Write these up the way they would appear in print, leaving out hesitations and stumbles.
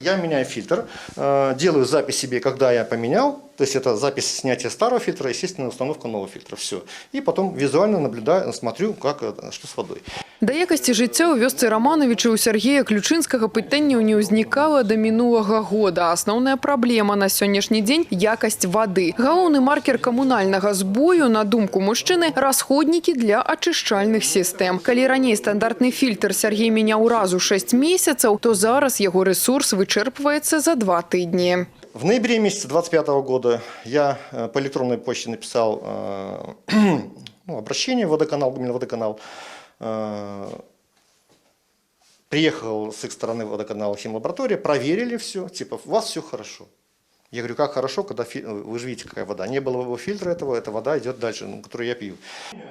Я меняю фильтр, делаю запись себе, когда я поменял, то есть это запись снятия старого фильтра, естественно, установка нового фильтра, все. И потом визуально наблюдаю, смотрю, что с водой. Да якасці жыцця ў вёсцы Романовича у Сергея Ключынскага пытанняў не ўзнікала да мінулага года. Асноўная праблема на сённяшні дзень – якасць вады. Галоўны маркер камунальнага збою, на думку мужчыны, расходнікі для ачышчальных сістэм. Калі раней стандартны фильтр Сергей меняў раз у 6 месяцаў, то зараз яго ресурс вычерпывается за 2 тыдні. В ноябре месяце 2025 года я по электронной почте написал обращение в водоканал, именно водоканал. Приехал с их стороны водоканала химлаборатория, проверили все, типа у вас все хорошо. Я говорю, как хорошо, когда вы же видите, какая вода. Не было бы фильтра этого, эта вода идет дальше, которую я пью.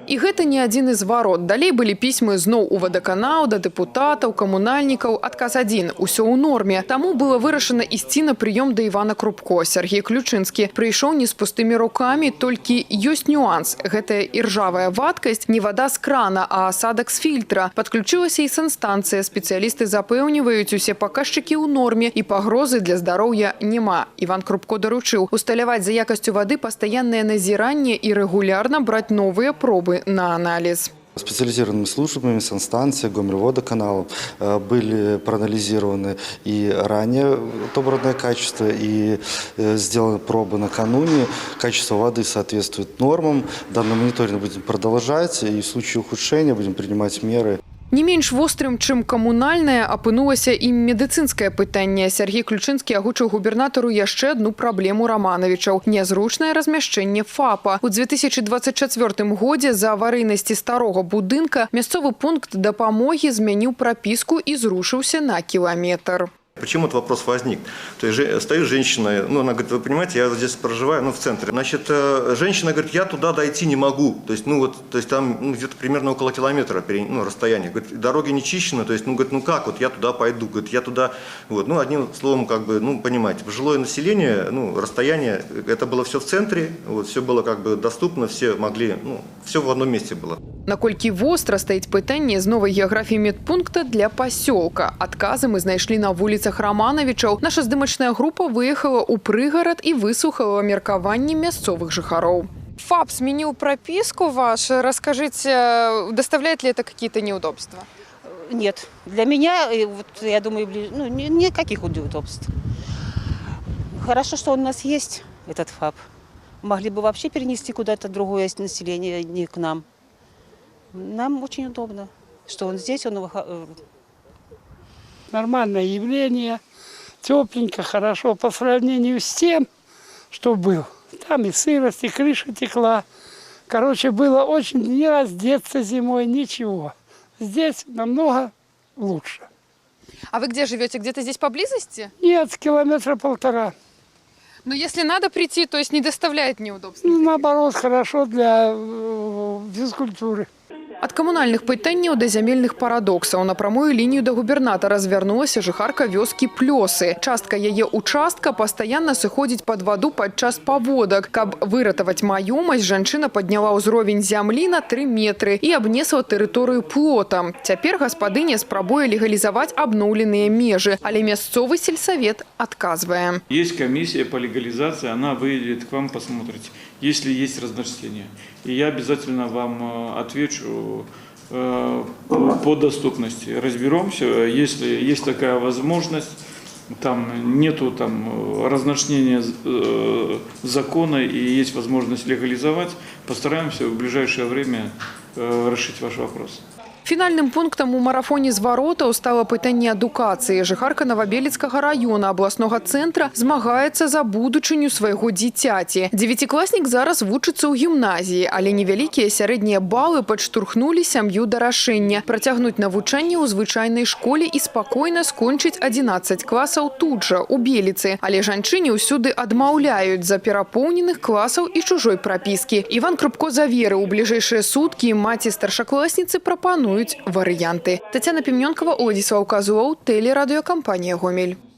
І гэта не адзін з варот. Далей былі пісьмы зноў у вадаканал, да дэпутатаў, камунальнікаў. Адказ адзін – усё ў норме. Таму было вырашана ісці на прыём да Івана Крупко. Сергей Ключынскі прыйшоў не з пустымі рукамі, толькі ёсць нюанс. Гэтая іржавая вадкасць не вада з крана, а асадак з фільтра. Падключылася і санстанцыя. Спецыялісты запэўніваюць, усе паказчыкі ў норме і пагрозы для здароўя няма. Іван Крупко даручыў усталяваць за якасцю вады пастаяннае назіранне і рэгулярна браць новыя пробы на анализ. Специализированными службами, санстанцией, Гомельводоканалом были проанализированы и ранее отобранное качество, и сделаны пробы накануне. Качество воды соответствует нормам. Данный мониторинг будем продолжать, и в случае ухудшения будем принимать меры. Не менш вострым, чым камунальнае, апынулася і медыцынскае пытанне. Сергей Ключынскі агучыў губернатару яшчэ адну праблему Романовичаў – нязручнае размяшчэнне ФАПа. У 2024 годзе за аварыйнасці старога будынка мясцовы пункт дапамогі змяніў прапіску і зрушыўся на кіламетр. Почему этот вопрос возник? То есть стоит женщина, она говорит, вы понимаете, я здесь проживаю, в центре. Значит, женщина говорит, я туда дойти не могу. То есть, там где-то примерно около километра расстояние. Говорит, дороги не чищены, то есть, как вот я туда пойду? Говорит, я туда, одним словом, понимаете, пожилое население, расстояние, это было все в центре, все было доступно, все могли, все в одном месте было. Наколькі востра стаіць пытанне з новай геаграфіі медпункта для пасёлка. Адказы мы знайшлі на вуліцах Романовичаў. Наша здымачная група выехала ў прыгарад і выслухала меркаванні мясцовых жыхароў. ФАП сменил прописку вашу. Расскажите, доставляет ли это какие-то неудобства? Нет. Для меня, я думаю, никаких удобств. Хорошо, что он у нас есть, этот ФАП. Могли бы вообще перенести куда-то другое население, не к нам. Нам очень удобно, что он здесь, он... Нормальное явление, тепленько, хорошо по сравнению с тем, что был. Там и сырость, и крыша текла. Короче, было очень не раздеться зимой, ничего. Здесь намного лучше. А вы где живете? Где-то здесь поблизости? Нет, километра 1,5. Но если надо прийти, то есть не доставляет неудобств? Наоборот, хорошо для физкультуры. Ад камунальных пытанняў да зямельных парадоксаў на прамую лінію да губернатара звярнулася жыхарка вёскі Плёсы. Частка яе участка пастаянна сыходзіць пад ваду падчас паводак. Каб выратаваць маёмасць, жанчына падняла ўзровень зямлі на 3 метры і абнесла тэрыторыю плотам. Цяпер гаспадыня спрабуе легалізаваць абноўленыя межы, але мясцовы сельсавет адказвае. Есть комиссия по легализации, она выйдет к вам, посмотрите, если есть разночтение. И я обязательно вам отвечу по доступности. Разберемся, если есть такая возможность, там нету разночтения закона и есть возможность легализовать, постараемся в ближайшее время решить ваш вопрос. Фінальным пунктам у марафоне зваротаў стала пытанне адукацыі. Жыхарка Новабелецкага района абласнога цэнтра змагаецца за будучыню свайго дзіцяці. Дзевяцікласнік зараз вучыцца ў гімназіі, але невялікія сярэднія балы падштурхнулі сям'ю да рашэння працягнуць навучанне ў звычайнай школе і спакойна скончыць 11 класаў тут жа, у Беліцы. Але жанчыне ўсюды адмаўляюць з-за перапоўненых класаў і чужой прапіскі. Іван Крупко заверыў, у бліжэйшыя суткі маці старшакласніцы прапануюць варыянты. Тетяна Пімнёнкова, Владислав Казулов, телерадиокомпания «Гомель».